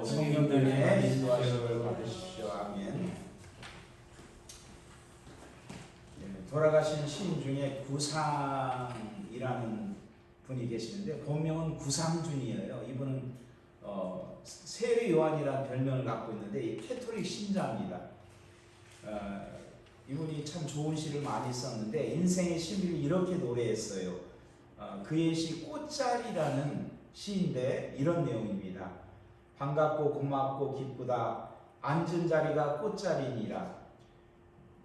성령님의 인도하심을 받으십시오. 아멘. 돌아가신 시인 중에 구상이라는 분이 계시는데 본명은 구상준이에요. 이분은 세례 요한이라는 별명을 갖고 있는데 이 캐톨릭 신자입니다. 이분이 참 좋은 시를 많이 썼는데 인생의 시를 이렇게 노래했어요. 그의 시 꽃자리라는 시인데 이런 내용입니다. 반갑고 고맙고 기쁘다. 앉은 자리가 꽃자리니라.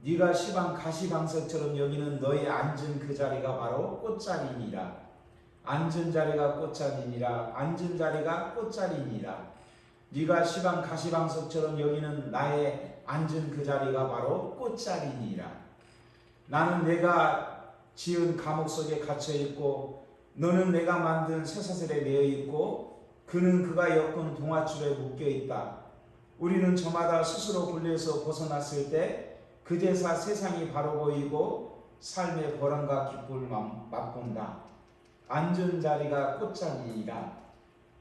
네가 시방 가시방석처럼 여기는 너의 앉은 그 자리가 바로 꽃자리니라. 앉은 자리가 꽃자리니라. 앉은 자리가 꽃자리니라. 네가 시방 가시방석처럼 여기는 나의 앉은 그 자리가 바로 꽃자리니라. 나는 내가 지은 감옥 속에 갇혀 있고 너는 내가 만든 쇠사슬에 매여 있고 그는 그가 엮은 동아줄에 묶여 있다. 우리는 저마다 스스로 굴려서 벗어났을 때 그제서 세상이 바로 보이고 삶의 보람과 기쁨을 맛본다. 앉은 자리가 꽃자리니라.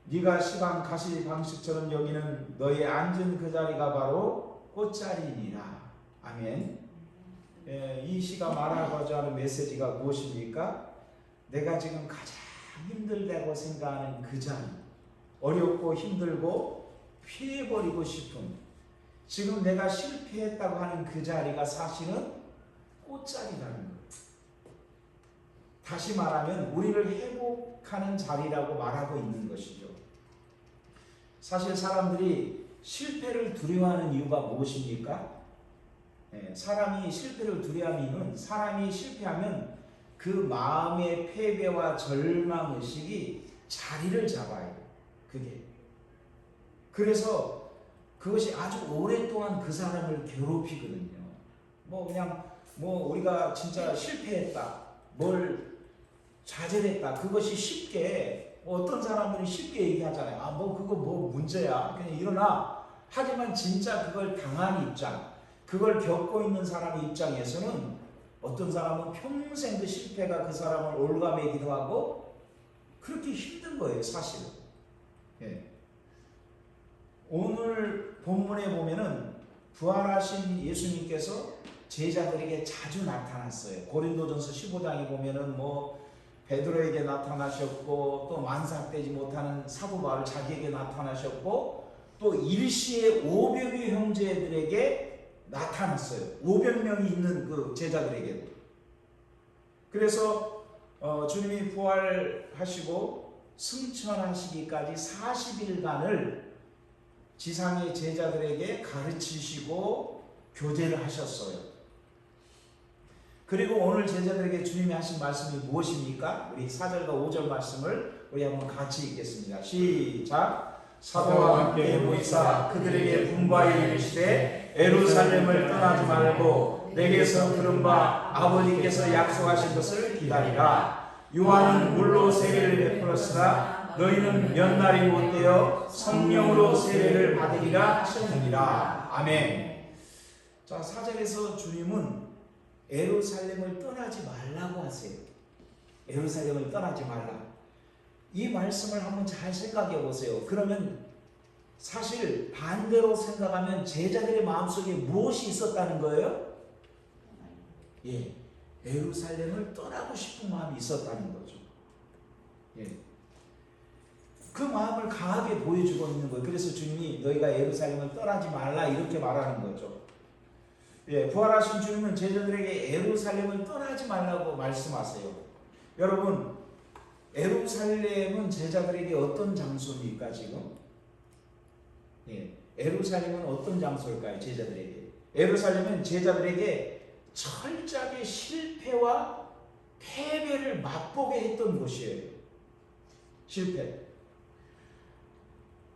네가 시방 가시 방식처럼 여기는 너의 앉은 그 자리가 바로 꽃자리니라. 아멘. 이 시가 말하고자 하는 메시지가 무엇입니까? 내가 지금 가장 힘들다고 생각하는 그 자리, 어렵고 힘들고 피해버리고 싶은, 지금 내가 실패했다고 하는 그 자리가 사실은 꽃자리라는 거예요. 다시 말하면 우리를 회복하는 자리라고 말하고 있는 것이죠. 사실 사람들이 실패를 두려워하는 이유가 무엇입니까? 사람이 실패를 두려워하는 이유는 사람이 실패하면 그 마음의 패배와 절망의식이 자리를 잡아요. 그게. 그래서 그것이 아주 오랫동안 그 사람을 괴롭히거든요. 우리가 진짜 실패했다, 뭘 좌절했다, 그것이 쉽게, 어떤 사람들이 쉽게 얘기하잖아요. 그거 문제야, 그냥 일어나. 하지만 진짜 그걸 당한 입장, 그걸 겪고 있는 사람의 입장에서는 어떤 사람은 평생 그 실패가 그 사람을 올가매기도 하고 그렇게 힘든 거예요, 사실은. 오늘 본문에 보면은 부활하신 예수님께서 제자들에게 자주 나타났어요. 고린도전서 15장에 보면은 베드로에게 나타나셨고, 또 만삭되지 못하는 사도 바울 자기에게 나타나셨고, 또 일시에 500의 형제들에게 나타났어요. 500명이 있는 그 제자들에게도. 그래서 주님이 부활하시고 승천하시기까지 40일간을 지상의 제자들에게 가르치시고 교제를 하셨어요. 그리고 오늘 제자들에게 주님이 하신 말씀이 무엇입니까? 우리 4절과 5절 말씀을 우리 한번 같이 읽겠습니다. 시작. 사도와 함께 모이사 그들에게 분부하여 이르시되 예루살렘을 떠나지 말고 내게서 들은 바 아버지께서 약속하신 것을 기다리라. 요한은 물로 세례를 베풀었으나 너희는 몇 날이 못되어 성령으로 세례를 받으리라 하셨느니라. 아멘. 자, 4절에서 주님은 예루살렘을 떠나지 말라고 하세요. 예루살렘을 떠나지 말라. 이 말씀을 한번 잘 생각해 보세요. 그러면 사실 반대로 생각하면 제자들의 마음속에 무엇이 있었다는 거예요? 예루살렘을 떠나고 싶은 마음이 있었다는 거죠. 그 마음을 강하게 보여주고 있는 거예요. 그래서 주님이 너희가 예루살렘을 떠나지 말라 이렇게 말하는 거죠. 부활하신 주님은 제자들에게 예루살렘을 떠나지 말라고 말씀하세요. 여러분, 예루살렘은 제자들에게 어떤 장소입니까 지금? 예루살렘은 어떤 장소일까요? 제자들에게. 예루살렘은 제자들에게 철저하게 실패와 패배를 맛보게 했던 곳이에요. 실패.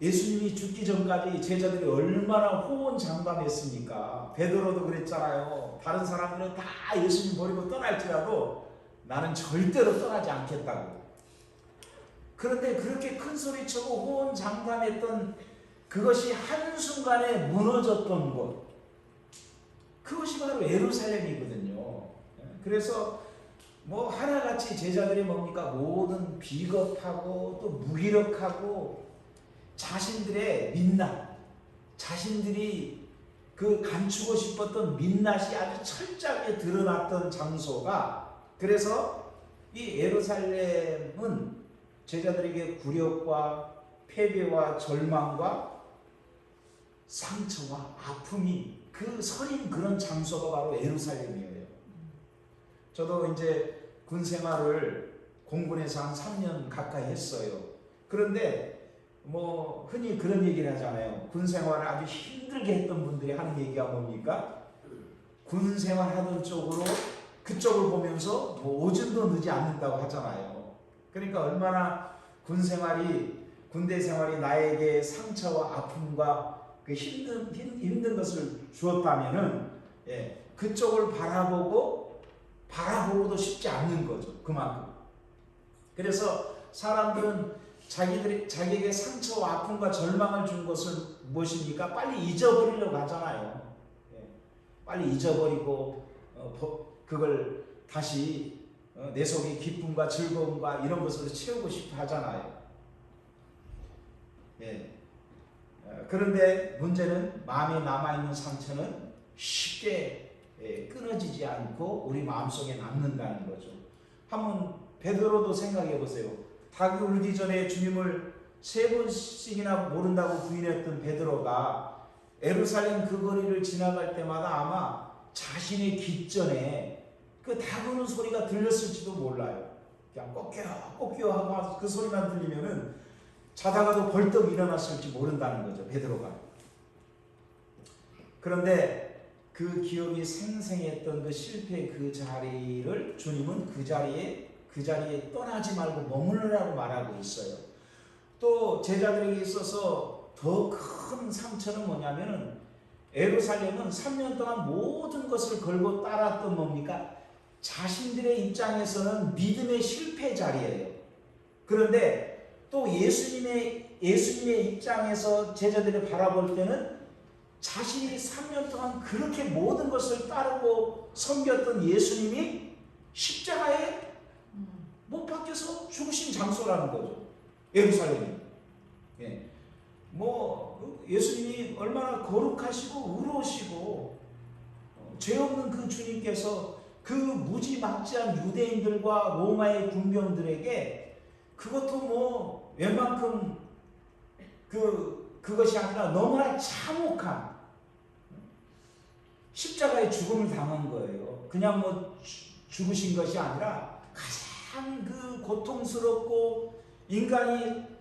예수님이 죽기 전까지 제자들이 얼마나 호언장담했습니까? 베드로도 그랬잖아요. 다른 사람들은 다 예수님 버리고 떠날지라도 나는 절대로 떠나지 않겠다고. 그런데 그렇게 큰 소리치고 호언장담했던 그것이 한순간에 무너졌던 곳, 그것이 바로 예루살렘이거든요. 그래서 하나같이 제자들이 뭡니까? 모든 비겁하고 또 무기력하고 자신들의 민낯, 자신들이 그 감추고 싶었던 민낯이 아주 철저하게 드러났던 장소가, 그래서 이 예루살렘은 제자들에게 굴욕과 패배와 절망과 상처와 아픔이 그 서린 그런 장소가 바로 예루살렘이에요. 저도 이제 군 생활을 공군에서 한 3년 가까이 했어요. 그런데 뭐 흔히 그런 얘기를 하잖아요. 군 생활을 아주 힘들게 했던 분들이 하는 얘기가 뭡니까? 군 생활 하던 쪽으로 그쪽을 보면서 뭐 오줌도 넣지 않는다고 하잖아요. 그러니까 얼마나 군대 생활이 나에게 상처와 아픔과 그 힘든 것을 주었다면은, 그쪽을 바라보고도 쉽지 않는 거죠. 그만큼. 그래서 사람들은 자기에게 상처와 아픔과 절망을 준 것을 무엇입니까? 빨리 잊어버리려고 하잖아요. 빨리 잊어버리고 그걸 다시 내 속에 기쁨과 즐거움과 이런 것으로 채우고 싶어 하잖아요. 그런데 문제는 마음에 남아있는 상처는 쉽게 끊어지지 않고 우리 마음속에 남는다는 거죠. 한번 베드로도 생각해 보세요. 닭이 울기 전에 주님을 3번씩이나 모른다고 부인했던 베드로가 예루살렘 그 거리를 지나갈 때마다 아마 자신의 깃전에 그 닭 우는 소리가 들렸을지도 몰라요. 그냥 꼬끼요 하고 그 소리만 들리면은 자다가도 벌떡 일어났을지 모른다는 거죠, 베드로가. 그런데 그 기억이 생생했던 그 실패의 그 자리를 주님은 그 자리에 떠나지 말고 머무르라고 말하고 있어요. 또 제자들에게 있어서 더 큰 상처는 뭐냐면은, 예루살렘은 3년 동안 모든 것을 걸고 따랐던 뭡니까? 자신들의 입장에서는 믿음의 실패 자리예요. 그런데 또 예수님의 입장에서 제자들을 바라볼 때는 자신이 3년 동안 그렇게 모든 것을 따르고 섬겼던 예수님이 십자가에 못 박혀서 죽으신 장소라는 거죠. 예루살렘이. 예수님이 얼마나 거룩하시고 의로우시고 죄 없는 그 주님께서 그 무지막지한 유대인들과 로마의 군병들에게 그것도 웬만큼 그것이 아니라 너무나 참혹한 십자가의 죽음을 당한 거예요. 그냥 죽으신 것이 아니라 가장 그 고통스럽고 인간이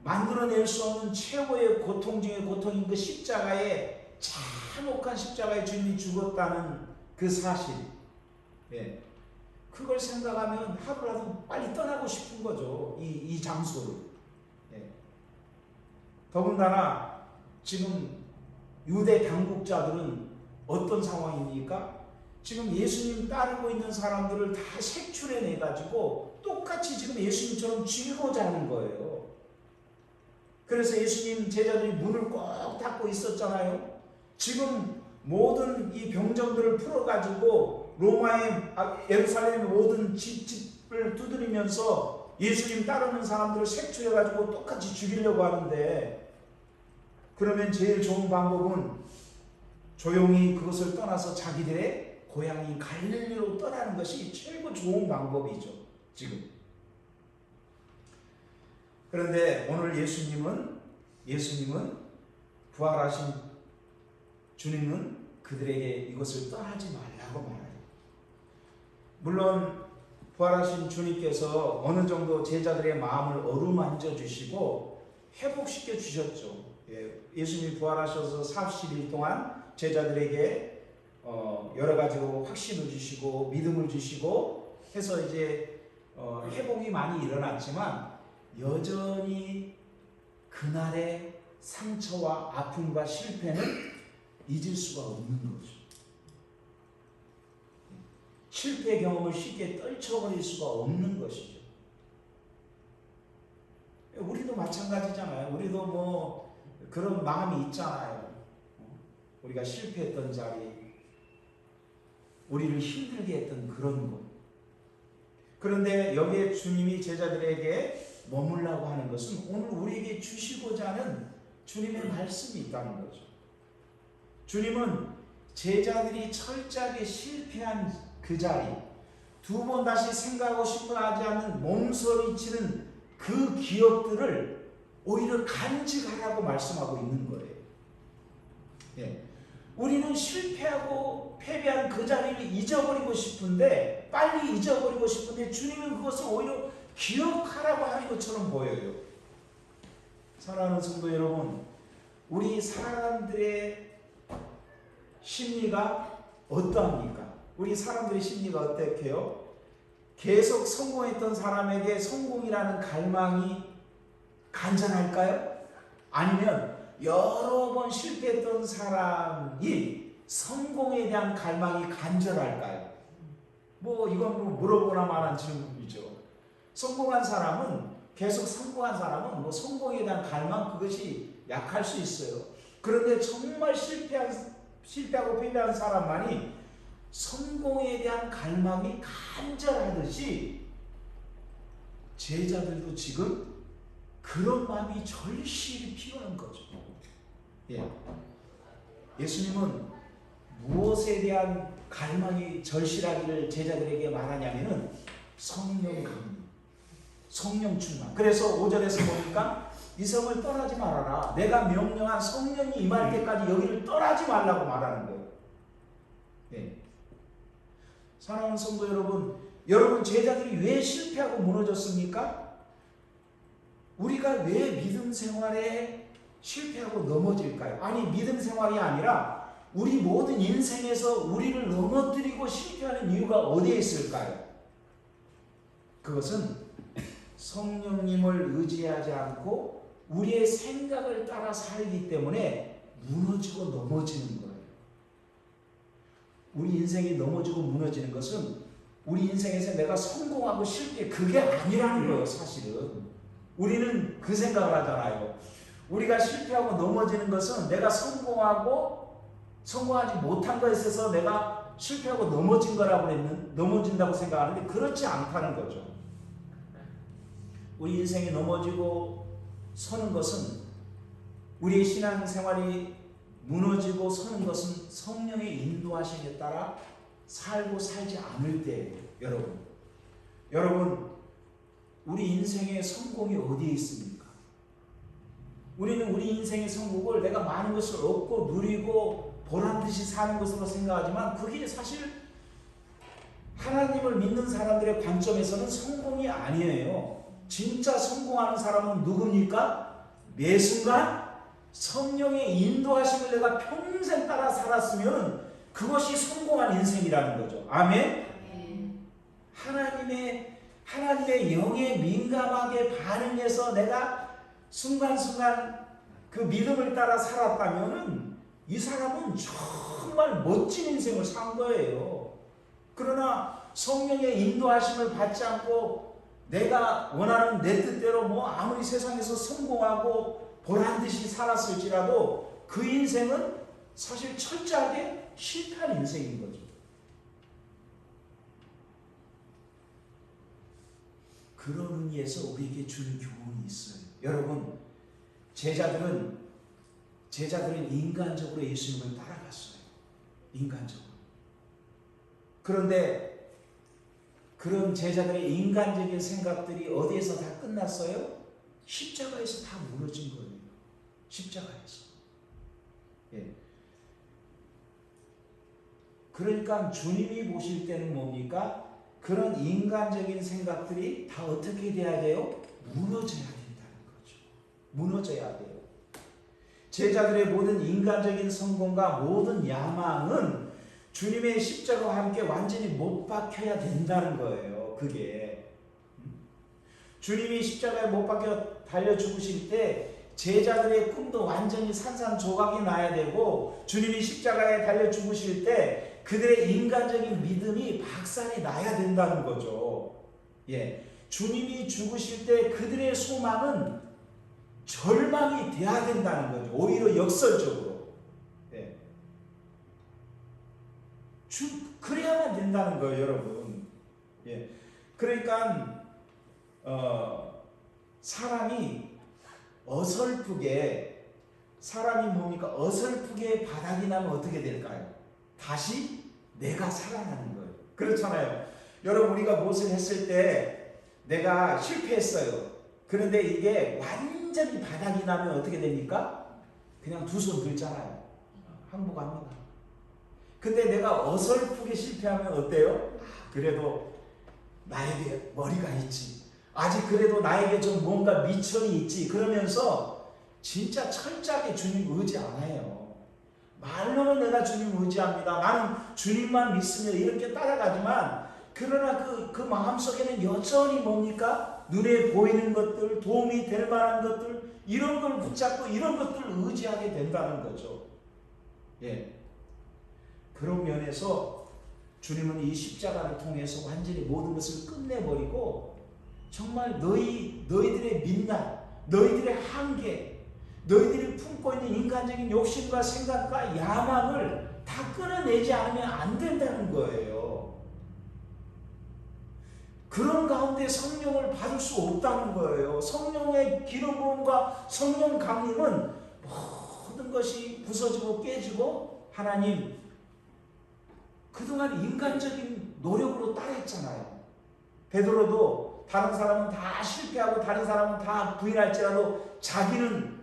만들어낼 수 없는 최고의 고통 중의 고통인 그 십자가에, 참혹한 십자가에 주님이 죽었다는 그 사실, 그걸 생각하면 하루라도 빨리 떠나고 싶은 거죠. 이 장소를. 더군다나 지금 유대 당국자들은 어떤 상황입니까? 지금 예수님 따르고 있는 사람들을 다 색출해내가지고 똑같이 지금 예수님처럼 죽이고자 하는 거예요. 그래서 예수님 제자들이 문을 꼭 닫고 있었잖아요. 지금 모든 이 병정들을 풀어가지고 예루살렘의 모든 집을 두드리면서 예수님 따르는 사람들을 색출해가지고 똑같이 죽이려고 하는데, 그러면 제일 좋은 방법은 조용히 그것을 떠나서 자기들의 고향인 갈릴리로 떠나는 것이 최고 좋은 방법이죠, 지금. 그런데 오늘 예수님은 부활하신 주님은 그들에게 이것을 떠나지 말라고 말해요. 물론 부활하신 주님께서 어느 정도 제자들의 마음을 어루만져 주시고 회복시켜 주셨죠. 예수님이 부활하셔서 40일 동안 제자들에게 여러 가지로 확신을 주시고 믿음을 주시고 해서 이제 회복이 많이 일어났지만, 여전히 그날의 상처와 아픔과 실패는 잊을 수가 없는 거죠. 실패 경험을 쉽게 떨쳐버릴 수가 없는 것이죠. 우리도 마찬가지잖아요. 우리도 그런 마음이 있잖아요. 우리가 실패했던 자리, 우리를 힘들게 했던 그런 것. 그런데 여기에 주님이 제자들에게 머물라고 하는 것은 오늘 우리에게 주시고자 하는 주님의 말씀이 있다는 거죠. 주님은 제자들이 철저하게 실패한 그 자리, 두 번 다시 생각하고 싶어 하지 않는 몸서리치는 그 기억들을 오히려 간직하라고 말씀하고 있는 거예요. 예. 우리는 실패하고 패배한 그 자리를 잊어버리고 싶은데, 빨리 잊어버리고 싶은데 주님은 그것을 오히려 기억하라고 하는 것처럼 보여요. 사랑하는 성도 여러분, 우리 사람들의 심리가 어떠합니까? 우리 사람들의 심리가 어떻게요? 계속 성공했던 사람에게 성공이라는 갈망이 간절할까요? 아니면 여러 번 실패했던 사람이 성공에 대한 갈망이 간절할까요? 이건 물어보나 말한 질문이죠. 성공한 사람은, 계속 성공한 사람은 성공에 대한 갈망, 그것이 약할 수 있어요. 그런데 정말 실패하고 패배한 사람만이 성공에 대한 갈망이 간절하듯이 제자들도 지금 그런 마음이 절실히 필요한 거죠. 예. 예수님은 무엇에 대한 갈망이 절실하기를 제자들에게 말하냐면은 성령 강림, 성령 충만. 그래서 5절에서 보니까 이 성을 떠나지 말아라. 내가 명령한 성령이 임할 때까지 여기를 떠나지 말라고 말하는 거예요. 예. 사랑하는 성도 여러분 제자들이 왜 실패하고 무너졌습니까? 우리가 왜 믿음 생활에 실패하고 넘어질까요? 아니, 믿음 생활이 아니라 우리 모든 인생에서 우리를 넘어뜨리고 실패하는 이유가 어디에 있을까요? 그것은 성령님을 의지하지 않고 우리의 생각을 따라 살기 때문에 무너지고 넘어지는 거예요. 우리 인생이 넘어지고 무너지는 것은 우리 인생에서 내가 성공하고 실패, 그게 아니라는 거예요. 사실은 우리는 그 생각을 하잖아요. 우리가 실패하고 넘어지는 것은 내가 성공하지 못한 것에 있어서 내가 실패하고 넘어진다고 생각하는데 그렇지 않다는 거죠. 우리 인생이 넘어지고 서는 것은, 우리의 신앙생활이 무너지고 서는 것은 성령의 인도하심에 따라 살고 살지 않을 때예요. 여러분 우리 인생의 성공이 어디에 있습니까? 우리는 우리 인생의 성공을 내가 많은 것을 얻고 누리고 보란듯이 사는 것으로 생각하지만 그게 사실 하나님을 믿는 사람들의 관점에서는 성공이 아니에요. 진짜 성공하는 사람은 누굽니까? 매 순간 성령의 인도하심을 내가 평생 따라 살았으면 그것이 성공한 인생이라는 거죠. 아멘? 하나님의 영에 민감하게 반응해서 내가 순간순간 그 믿음을 따라 살았다면 이 사람은 정말 멋진 인생을 산 거예요. 그러나 성령의 인도하심을 받지 않고 내가 원하는 내 뜻대로 아무리 세상에서 성공하고 보란듯이 살았을지라도 그 인생은 사실 철저하게 실패한 인생인 거죠. 그런 의미에서 우리에게 주는 교훈이 있어요. 여러분, 제자들은 인간적으로 예수님을 따라갔어요. 인간적으로. 그런데 그런 제자들의 인간적인 생각들이 어디에서 다 끝났어요? 십자가에서 다 무너진 거예요. 십자가에서. 예. 그러니까 주님이 보실 때는 뭡니까? 그런 인간적인 생각들이 다 어떻게 돼야 돼요? 무너져야 된다는 거죠. 무너져야 돼요. 제자들의 모든 인간적인 성공과 모든 야망은 주님의 십자가와 함께 완전히 못 박혀야 된다는 거예요. 그게. 주님이 십자가에 못 박혀 달려 죽으실 때 제자들의 꿈도 완전히 산산조각이 나야 되고, 주님이 십자가에 달려 죽으실 때 그들의 인간적인 믿음이 박살이 나야 된다는 거죠. 예. 주님이 죽으실 때 그들의 소망은 절망이 돼야 된다는 거죠. 오히려 역설적으로. 예. 주, 그래야만 된다는 거예요, 여러분. 예. 그러니까 사람이 뭡니까? 어설프게 바닥이 나면 어떻게 될까요? 다시 내가 살아나는 거예요. 그렇잖아요. 여러분, 우리가 무엇을 했을 때 내가 실패했어요. 그런데 이게 완전히 바닥이 나면 어떻게 됩니까? 그냥 두 손 들잖아요. 항복합니다. 근데 내가 어설프게 실패하면 어때요? 그래도 나에게 머리가 있지. 아직 그래도 나에게 좀 뭔가 미천이 있지. 그러면서 진짜 철저하게 주님 의지 안 해요. 말로는 내가 주님 의지합니다. 나는 주님만 믿으며 이렇게 따라가지만, 그러나 그 마음속에는 여전히 뭡니까? 눈에 보이는 것들, 도움이 될 만한 것들, 이런 걸 붙잡고 이런 것들을 의지하게 된다는 거죠. 예. 그런 면에서 주님은 이 십자가를 통해서 완전히 모든 것을 끝내버리고, 정말 너희들의 민낯, 너희들의 한계, 너희들이 품고 있는 인간적인 욕심과 생각과 야망을 다 끊어내지 않으면 안 된다는 거예요. 그런 가운데 성령을 받을 수 없다는 거예요. 성령의 기름 부음과 성령 강림은 모든 것이 부서지고 깨지고, 하나님 그동안 인간적인 노력으로 따랐잖아요. 베드로도 다른 사람은 다 실패하고 다른 사람은 다 부인할지라도 자기는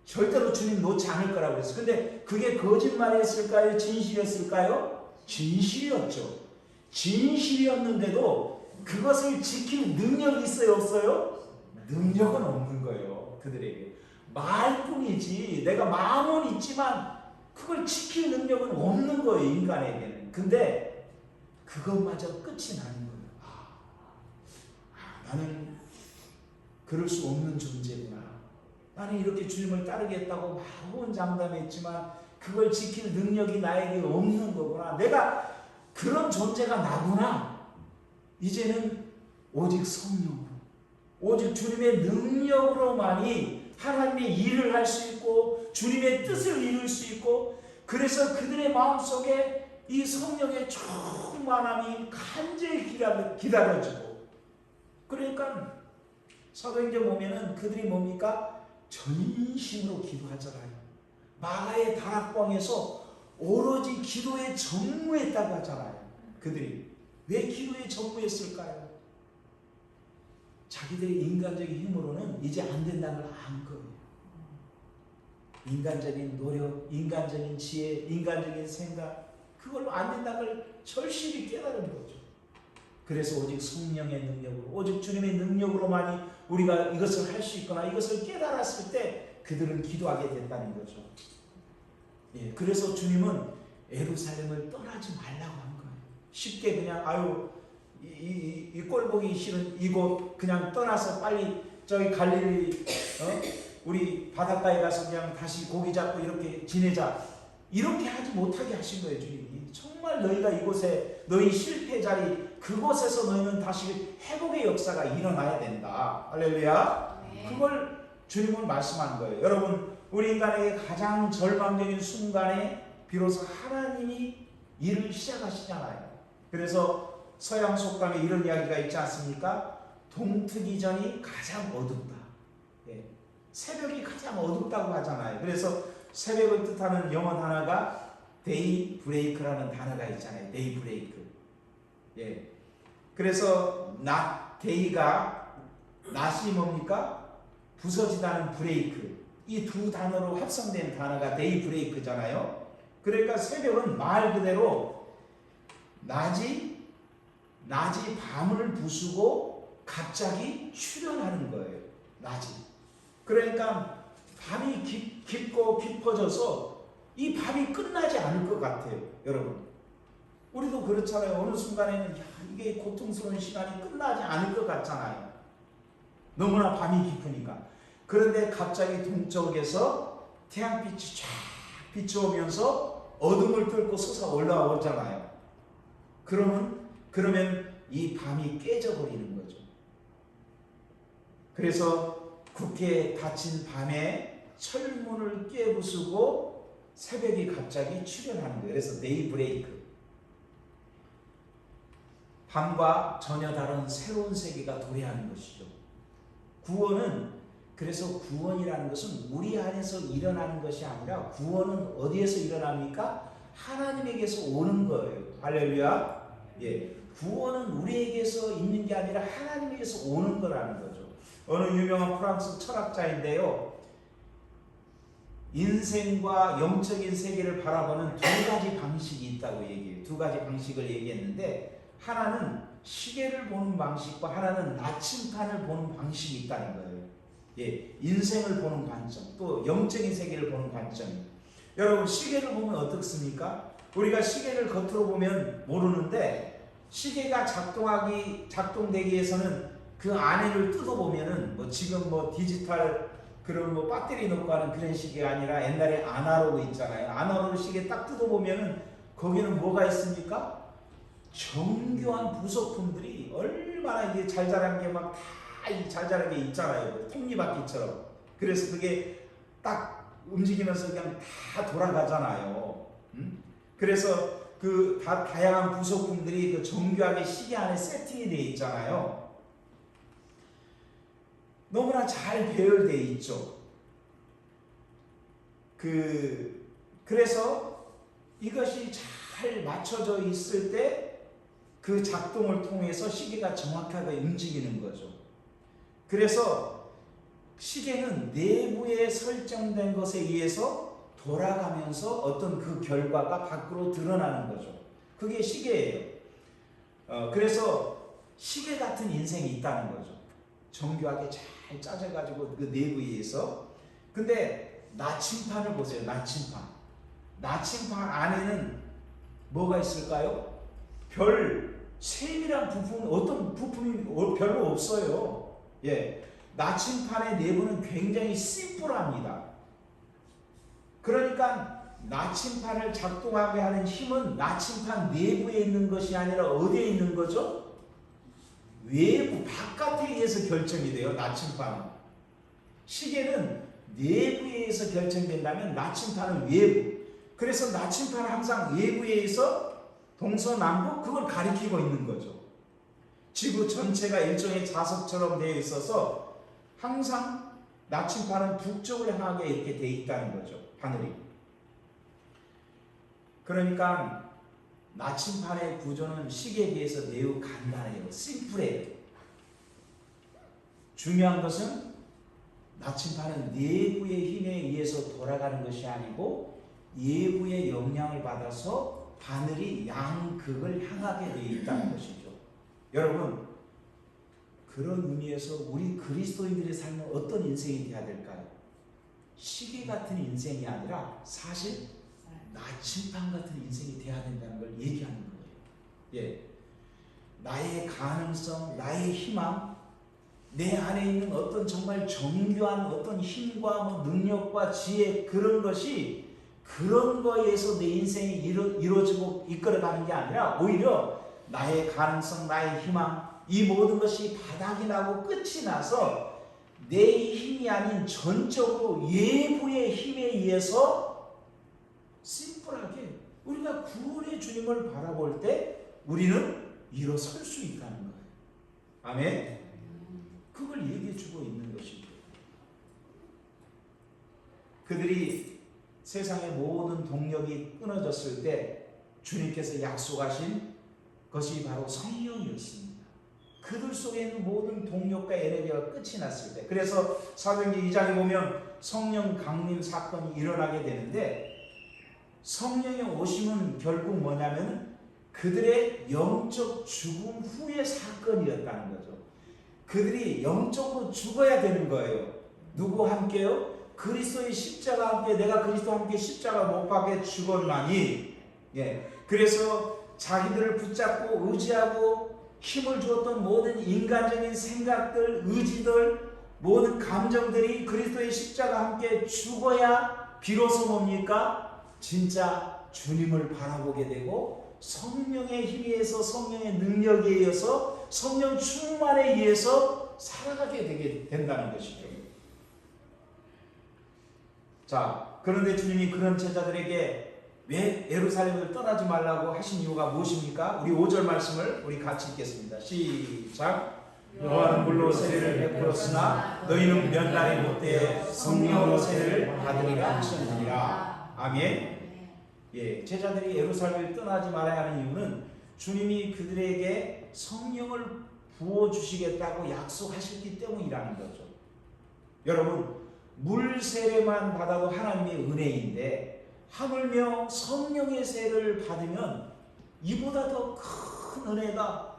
절대로 주님 놓지 않을 거라고 그랬어요. 근데 그게 거짓말이었을까요? 진실이었을까요? 진실이었죠. 진실이었는데도 그것을 지킬 능력이 있어요? 없어요? 능력은 없는 거예요. 그들에게. 말뿐이지. 내가 마음은 있지만 그걸 지킬 능력은 없는 거예요. 인간에게는. 근데 그것마저 끝이 나는 거예요. 나는 그럴 수 없는 존재구나. 나는 이렇게 주님을 따르겠다고 호언장담했지만 그걸 지킬 능력이 나에게 없는 거구나. 내가 그런 존재가 나구나. 이제는 오직 성령으로, 오직 주님의 능력으로만이 하나님의 일을 할 수 있고 주님의 뜻을 이룰 수 있고, 그래서 그들의 마음속에 이 성령의 충만함이 간절히 기다려지고, 그러니까 사도행전 보면은 그들이 뭡니까? 전심으로 기도하잖아요. 마가의 다락방에서 오로지 기도에 전무했다고 하잖아요. 그들이 왜 기도에 전무했을까요? 자기들의 인간적인 힘으로는 이제 안 된다는 걸 안 거예요. 인간적인 노력, 인간적인 지혜, 인간적인 생각, 그걸로 안 된다는 걸 절실히 깨달은 거죠. 그래서 오직 성령의 능력으로, 오직 주님의 능력으로만이 우리가 이것을 할 수 있거나 이것을 깨달았을 때 그들은 기도하게 된다는 거죠. 예, 그래서 주님은 예루살렘을 떠나지 말라고 한 거예요. 쉽게 그냥 이 꼴 보기 싫은 이곳 그냥 떠나서 빨리 저기 갈릴리 우리 바닷가에 가서 그냥 다시 고기 잡고 이렇게 지내자, 이렇게 하지 못하게 하신 거예요. 주님이 정말 너희가 이곳에 너희 실패 자리 그곳에서 너희는 다시 회복의 역사가 일어나야 된다. 할렐루야. 그걸 주님은 말씀한 거예요. 여러분, 우리 인간에게 가장 절망적인 순간에 비로소 하나님이 일을 시작하시잖아요. 그래서 서양 속담에 이런 이야기가 있지 않습니까? 동트기 전이 가장 어둡다. 예. 새벽이 가장 어둡다고 하잖아요. 그래서 새벽을 뜻하는 영어 단어가 데이 브레이크라는 단어가 있잖아요. 데이 브레이크. 예. 그래서 데이가 낮이 뭡니까? 부서지다는 브레이크. 이 두 단어로 합성된 단어가 데이 브레이크잖아요. 그러니까 새벽은 말 그대로 낮이 밤을 부수고 갑자기 출현하는 거예요. 낮이. 그러니까 밤이 깊고 깊어져서 이 밤이 끝나지 않을 것 같아요. 여러분, 우리도 그렇잖아요. 어느 순간에는 이게 고통스러운 시간이 끝나지 않을 것 같잖아요. 너무나 밤이 깊으니까. 그런데 갑자기 동쪽에서 태양빛이 쫙 비춰오면서 어둠을 뚫고 솟아 올라오잖아요. 그러면 이 밤이 깨져버리는 거죠. 그래서 굳게 닫힌 밤에 철문을 깨부수고 새벽이 갑자기 출현하는 거예요. 그래서 데이 브레이크. 밤과 전혀 다른 새로운 세계가 도래하는 것이죠. 구원은 그래서 구원이라는 것은 우리 안에서 일어나는 것이 아니라 구원은 어디에서 일어납니까? 하나님에게서 오는 거예요. 할렐루야. 예, 구원은 우리에게서 있는 게 아니라 하나님에게서 오는 거라는 거죠. 어느 유명한 프랑스 철학자인데요, 인생과 영적인 세계를 바라보는 두 가지 방식이 있다고 얘기해요. 두 가지 방식을 얘기했는데, 하나는 시계를 보는 방식과 하나는 나침판을 보는 방식이 있다는 거예요. 예, 인생을 보는 관점, 또 영적인 세계를 보는 관점이에요. 여러분, 시계를 보면 어떻습니까? 우리가 시계를 겉으로 보면 모르는데, 시계가 작동되기 위해서는 그 안에를 뜯어보면은, 지금 디지털 그런 배터리 넣고 하는 그런 시계가 아니라 옛날에 아날로그 있잖아요. 아날로그 시계 딱 뜯어보면은 거기는 뭐가 있습니까? 정교한 부속품들이 얼마나 이게 잘 자란 게 막 다 잘 자란 게 있잖아요. 톱니바퀴처럼. 그래서 그게 딱 움직이면서 그냥 다 돌아가잖아요. 그래서 그 다양한 부속품들이 그 정교하게 시계 안에 세팅이 되어 있잖아요. 너무나 잘 배열되어 있죠. 그래서 이것이 잘 맞춰져 있을 때 그 작동을 통해서 시계가 정확하게 움직이는 거죠. 그래서 시계는 내부에 설정된 것에 의해서 돌아가면서 어떤 그 결과가 밖으로 드러나는 거죠. 그게 시계예요. 그래서 시계 같은 인생이 있다는 거죠. 정교하게 잘 짜져가지고 그 내부에 의해서. 근데 나침판을 보세요. 나침판 안에는 뭐가 있을까요? 별 세밀한 부품, 어떤 부품이 별로 없어요. 예, 나침판의 내부는 굉장히 심플합니다. 그러니까 나침판을 작동하게 하는 힘은 나침판 내부에 있는 것이 아니라 어디에 있는 거죠? 외부, 바깥에 의해서 결정이 돼요. 나침판은. 시계는 내부에 의해서 결정된다면 나침판은 외부. 그래서 나침판은 항상 외부에 의해서 동서남북 그걸 가리키고 있는 거죠. 지구 전체가 일종의 자석처럼 되어 있어서 항상 나침판은 북쪽을 향하게 이렇게 되어 있다는 거죠. 하늘이. 그러니까 나침판의 구조는 시계에 비해서 매우 간단해요. 심플해요. 중요한 것은 나침판은 내부의 힘에 의해서 돌아가는 것이 아니고 외부의 영향을 받아서 바늘이 양극을 향하게 되어 있다는 것이죠. 여러분, 그런 의미에서 우리 그리스도인들의 삶은 어떤 인생이 되어야 될까요? 시계 같은 인생이 아니라 사실 나침판 같은 인생이 되어야 된다는 걸 얘기하는 거예요. 예, 나의 가능성, 나의 희망, 내 안에 있는 어떤 정말 정교한 어떤 힘과 능력과 지혜, 그런 것이 그런 거에서 내 인생이 이루어지고 이끌어가는 게 아니라 오히려 나의 가능성, 나의 희망, 이 모든 것이 바닥이 나고 끝이 나서 내 힘이 아닌 전적으로 외부의 힘에 의해서 심플하게 우리가 구원의 주님을 바라볼 때 우리는 일어설 수 있다는 거예요. 아멘. 그걸 얘기해 주고 있는 것이죠. 그들이 세상의 모든 동력이 끊어졌을 때 주님께서 약속하신 것이 바로 성령이었습니다. 그들 속에 있는 모든 동력과 에너지가 끝이 났을 때, 그래서 사도행전 2장에 보면 성령 강림 사건이 일어나게 되는데, 성령의 오심은 결국 뭐냐면 그들의 영적 죽음 후의 사건이었다는 거죠. 그들이 영적으로 죽어야 되는 거예요. 누구와 함께요? 그리스도의 십자가와 함께, 내가 그리스도와 함께 십자가 못 박에 죽었나니. 예, 그래서 자기들을 붙잡고 의지하고 힘을 주었던 모든 인간적인 생각들, 의지들, 모든 감정들이 그리스도의 십자가와 함께 죽어야 비로소 뭡니까? 진짜 주님을 바라보게 되고 성령의 힘에 의해서, 성령의 능력에 의해서, 성령 충만에 의해서 살아가게 되게 된다는 것이죠. 자, 그런데 주님이 그런 제자들에게 왜 예루살렘을 떠나지 말라고 하신 이유가 무엇입니까? 우리 5절 말씀을 우리 같이 읽겠습니다. 시작. 너와는 물로 세례를 베풀었으나 너희는 몇 날이 못되어 성령으로 세례를 받으리라 하셨느니라. 아멘. 예, 제자들이 예루살렘을 떠나지 말아야 하는 이유는 주님이 그들에게 성령을 부어주시겠다고 약속하셨기 때문이라는 거죠. 여러분, 물 세례만 받아도 하나님의 은혜인데 하물며 성령의 세례를 받으면 이보다 더 큰 은혜가,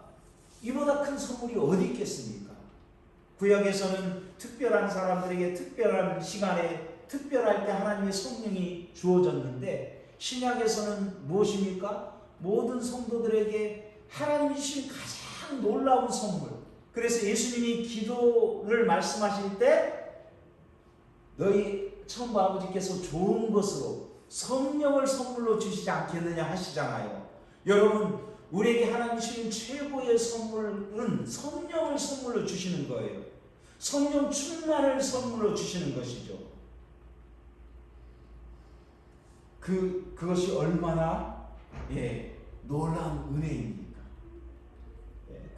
이보다 큰 선물이 어디 있겠습니까? 구약에서는 특별한 사람들에게 특별한 시간에 특별할 때 하나님의 성령이 주어졌는데 신약에서는 무엇입니까? 모든 성도들에게 하나님이 주신 가장 놀라운 선물. 그래서 예수님이 기도를 말씀하실 때 너희 천부 아버지께서 좋은 것으로 성령을 선물로 주시지 않겠느냐 하시잖아요. 여러분, 우리에게 하나님 주신 최고의 선물은 성령을 선물로 주시는 거예요. 성령 충만을 선물로 주시는 것이죠. 그것이 얼마나 놀라운 은혜입니까?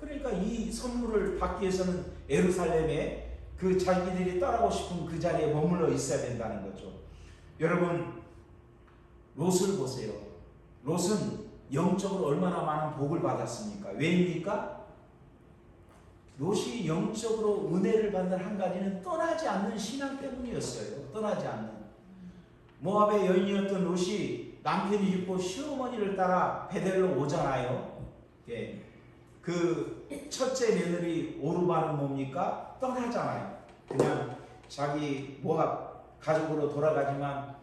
그러니까 이 선물을 받기 위해서는 예루살렘에 그 자기들이 따라오고 싶은 그 자리에 머물러 있어야 된다는 거죠. 여러분, 롯을 보세요. 롯은 영적으로 얼마나 많은 복을 받았습니까? 왜입니까? 롯이 영적으로 은혜를 받는 한 가지는 떠나지 않는 신앙 때문이었어요. 떠나지 않는. 모압의 여인이었던 롯이 남편이 죽고 시어머니를 따라 베델로 오잖아요. 예. 그 첫째 며느리 오르바는 뭡니까? 떠나잖아요. 그냥 자기 모압 가족으로 돌아가지만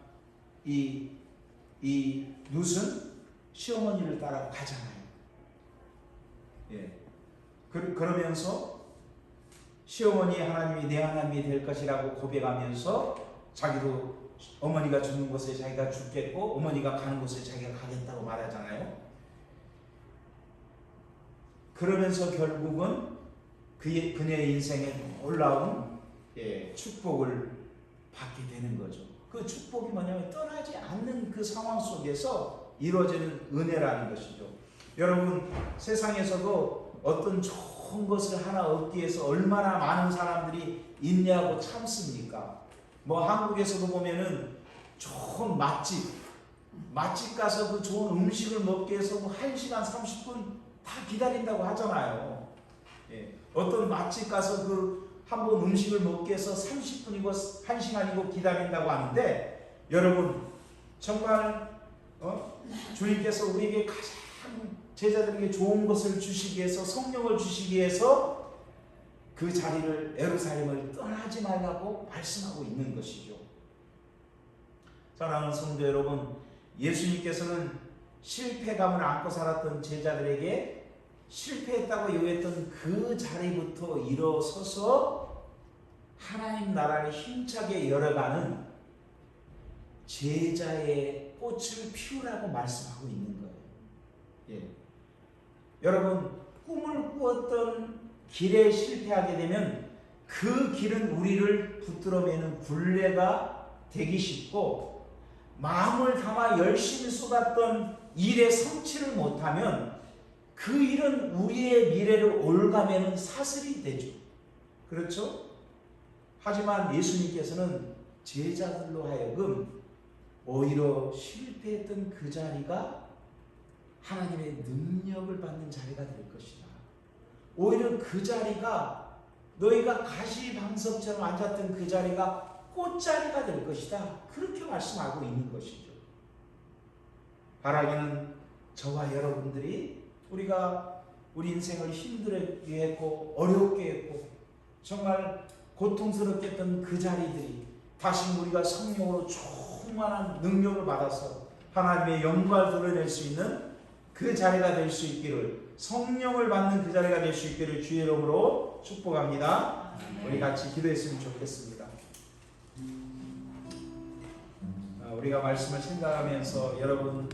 이 룻은 시어머니를 따라 가잖아요. 예. 그러면서 시어머니 하나님이 내 하나님이 될 것이라고 고백하면서 자기도 어머니가 죽는 곳에 자기가 죽겠고 어머니가 가는 곳에 자기가 가겠다고 말하잖아요. 그러면서 결국은 그녀의 인생에 놀라운 축복을 받게 되는 거죠. 그 축복이 뭐냐면 떠나지 않는 그 상황 속에서 이루어지는 은혜라는 것이죠. 여러분, 세상에서도 어떤 좋은 것을 하나 얻기 위해서 얼마나 많은 사람들이 인내하고 참습니까? 뭐 한국에서도 보면은 좋은 맛집 가서 그 좋은 음식을 먹기 위해서 뭐 1시간 30분 다 기다린다고 하잖아요. 어떤 맛집 가서 그 한 번 음식을 먹기 위해서 30분이고 1시간이고 기다린다고 하는데, 여러분 정말 주님께서 우리에게 가장 제자들에게 좋은 것을 주시기 위해서, 성령을 주시기 위해서 그 자리를, 예루살렘을 떠나지 말라고 말씀하고 있는 것이죠. 사랑하는 성도 여러분, 예수님께서는 실패감을 안고 살았던 제자들에게 실패했다고 요구했던 그 자리부터 일어서서 하나님 나라를 힘차게 열어가는 제자의 꽃을 피우라고 말씀하고 있는 거예요. 여러분, 꿈을 꾸었던 길에 실패하게 되면 그 길은 우리를 붙들어매는 굴레가 되기 쉽고, 마음을 담아 열심히 쏟았던 일에 성취를 못하면 그 일은 우리의 미래를 올가매는 사슬이 되죠. 그렇죠? 하지만 예수님께서는 제자들로 하여금 오히려 실패했던 그 자리가 하나님의 능력을 받는 자리가 될 것이다. 오히려 그 자리가, 너희가 가시방석처럼 앉았던 그 자리가 꽃자리가 될 것이다. 그렇게 말씀하고 있는 것이죠. 바라기는 저와 여러분들이 우리가 우리 인생을 힘들게 했고 어렵게 했고 정말 고통스럽게 했던 그 자리들이 다시 우리가 성령으로 충만한 능력을 받아서 하나님의 영광을 드러낼 수 있는 그 자리가 될 수 있기를, 성령을 받는 그 자리가 될 수 있기를 주의 이름으로 축복합니다. 우리 같이 기도했으면 좋겠습니다. 우리가 말씀을 생각하면서 여러분